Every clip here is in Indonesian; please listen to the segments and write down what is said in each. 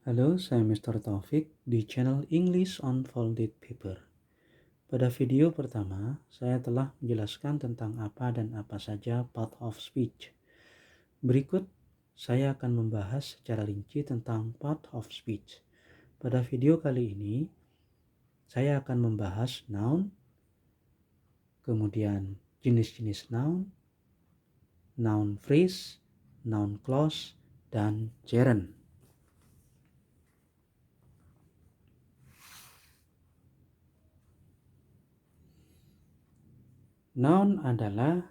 Halo, saya Mr. Taufik di channel English on Folded Paper. Pada video pertama, saya telah menjelaskan tentang apa dan apa saja part of speech. Berikut, saya akan membahas secara rinci tentang part of speech. Pada video kali ini, saya akan membahas noun, kemudian jenis-jenis noun, noun phrase, noun clause, dan gerund. Noun adalah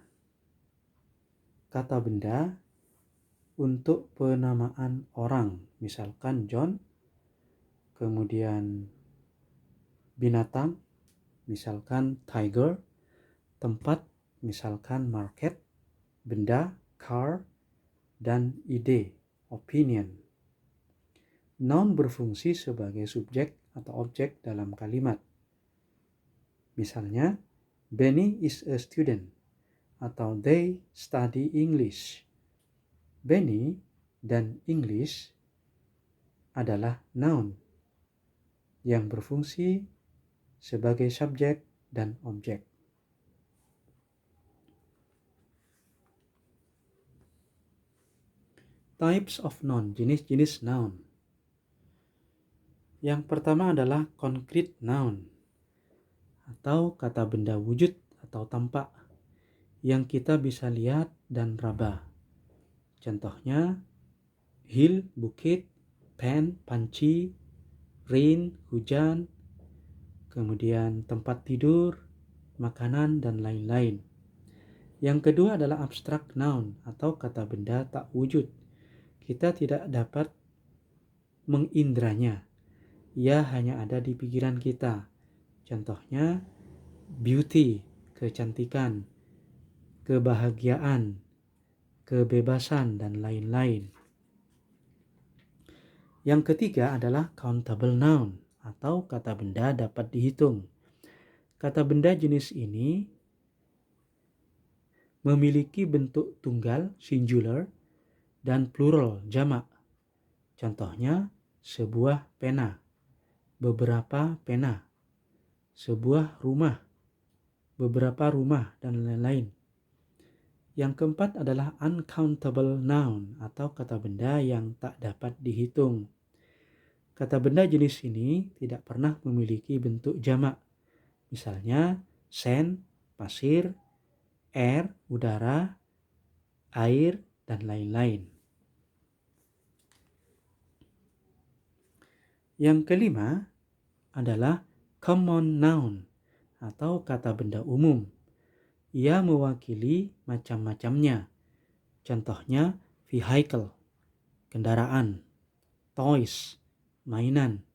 kata benda untuk penamaan orang, misalkan John, kemudian binatang, misalkan tiger, tempat, misalkan market, benda, car, dan ide, opinion. Noun berfungsi sebagai subjek atau objek dalam kalimat. Misalnya, Benny is a student atau they study English. Benny dan English adalah noun yang berfungsi sebagai subjek dan objek. Types of noun, jenis-jenis noun. Yang pertama adalah concrete noun atau kata benda wujud atau tampak yang kita bisa lihat dan raba. Contohnya hill, bukit, pen, panci, rain, hujan, kemudian tempat tidur, makanan, dan lain-lain. Yang kedua adalah abstract noun atau kata benda tak wujud. Kita tidak dapat mengindranya. Ia hanya ada di pikiran kita. Contohnya beauty, kecantikan, kebahagiaan, kebebasan, dan lain-lain. Yang ketiga adalah countable noun atau kata benda dapat dihitung. Kata benda jenis ini memiliki bentuk tunggal, singular, dan plural, jamak. Contohnya sebuah pena, beberapa pena, sebuah rumah, beberapa rumah, dan lain-lain. Yang keempat adalah uncountable noun atau kata benda yang tak dapat dihitung. Kata benda jenis ini tidak pernah memiliki bentuk jamak. Misalnya sand, pasir, air, udara, air, dan lain-lain. Yang kelima adalah common noun atau kata benda umum. Ia mewakili macam-macamnya. Contohnya vehicle, kendaraan, toys, mainan,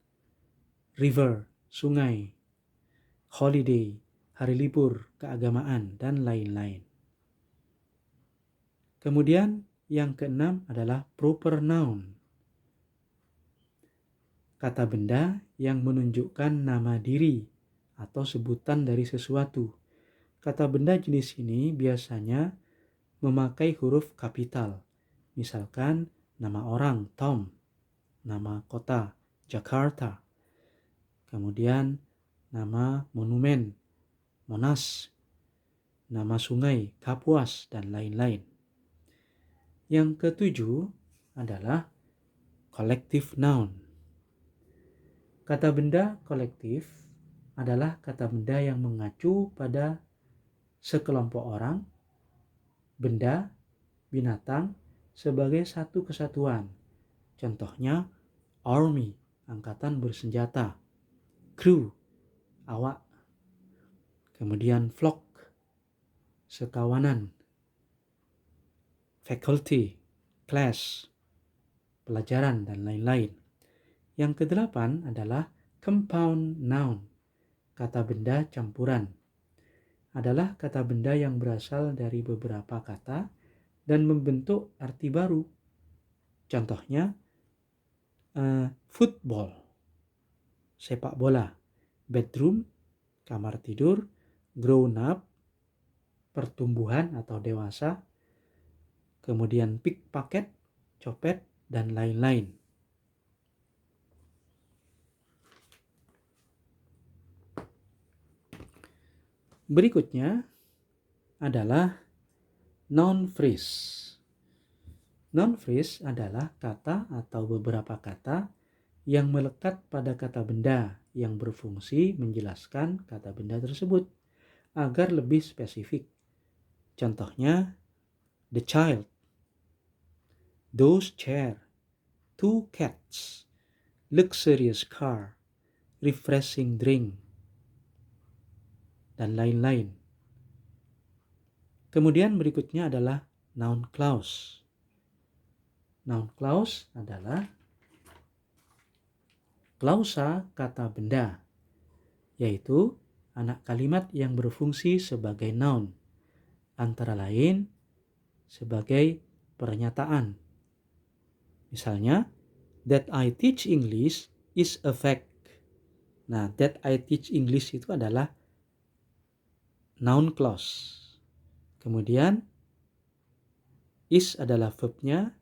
river, sungai, holiday, hari libur, keagamaan, dan lain-lain. Kemudian yang keenam adalah proper noun. Kata benda yang menunjukkan nama diri atau sebutan dari sesuatu. Kata benda jenis ini biasanya memakai huruf kapital. Misalkan nama orang Tom, nama kota Jakarta, kemudian nama monumen Monas, nama sungai Kapuas, dan lain-lain. Yang ketujuh adalah collective noun. Kata benda kolektif adalah kata benda yang mengacu pada sekelompok orang, benda, binatang sebagai satu kesatuan. Contohnya army, angkatan bersenjata, crew, awak, kemudian flock, sekawanan, faculty, class, pelajaran, dan lain-lain. Yang kedelapan adalah compound noun, kata benda campuran. Adalah kata benda yang berasal dari beberapa kata dan membentuk arti baru. Contohnya football, sepak bola, bedroom, kamar tidur, grown up, pertumbuhan atau dewasa, kemudian pickpocket, copet, dan lain-lain. Berikutnya adalah noun phrase. Noun phrase adalah kata atau beberapa kata yang melekat pada kata benda yang berfungsi menjelaskan kata benda tersebut agar lebih spesifik. Contohnya, the child, those chair, two cats, luxurious car, refreshing drink, dan lain-lain. Kemudian berikutnya adalah noun clause. Noun clause adalah klausa kata benda, yaitu anak kalimat yang berfungsi sebagai noun, antara lain sebagai pernyataan. Misalnya, that I teach English is a fact. Nah, that I teach English itu adalah noun clause. Kemudian is adalah verbnya,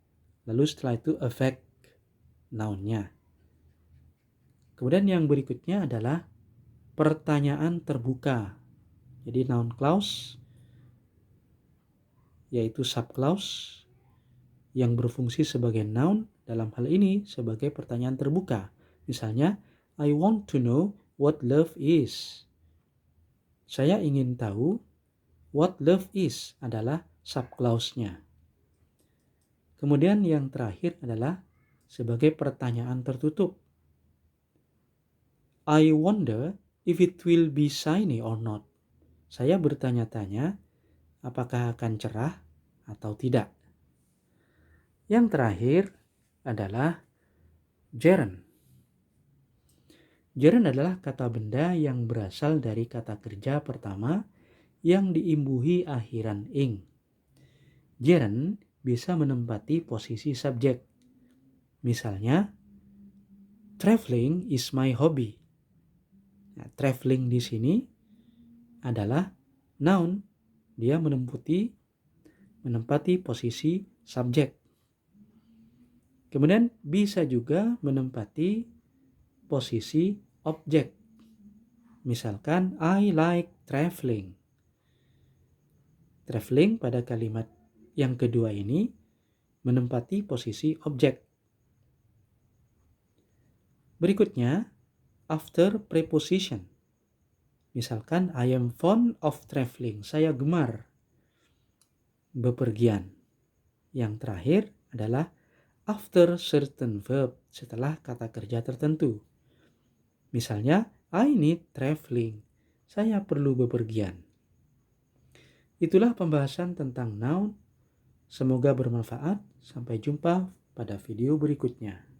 lalu setelah itu a fact nounnya. Kemudian yang berikutnya adalah pertanyaan terbuka. Jadi noun clause yaitu subclause yang berfungsi sebagai noun, dalam hal ini sebagai pertanyaan terbuka. Misalnya, I want to know what love is. Saya ingin tahu what love is adalah subclause-nya. Kemudian yang terakhir adalah sebagai pertanyaan tertutup. I wonder if it will be shiny or not. Saya bertanya-tanya apakah akan cerah atau tidak. Yang terakhir adalah gerund. Gerund adalah kata benda yang berasal dari kata kerja pertama yang diimbuhi akhiran ing. Gerund bisa menempati posisi subjek. Misalnya, traveling is my hobby. Nah, traveling di sini adalah noun. Dia menempati posisi subjek. Kemudian bisa juga menempati posisi objek. Misalkan, I like traveling. Traveling pada kalimat yang kedua ini menempati posisi objek. Berikutnya, after preposition. Misalkan, I am fond of traveling. Saya gemar bepergian. Yang terakhir adalah after certain verb, setelah kata kerja tertentu. Misalnya, I need traveling. Saya perlu bepergian. Itulah pembahasan tentang noun. Semoga bermanfaat. Sampai jumpa pada video berikutnya.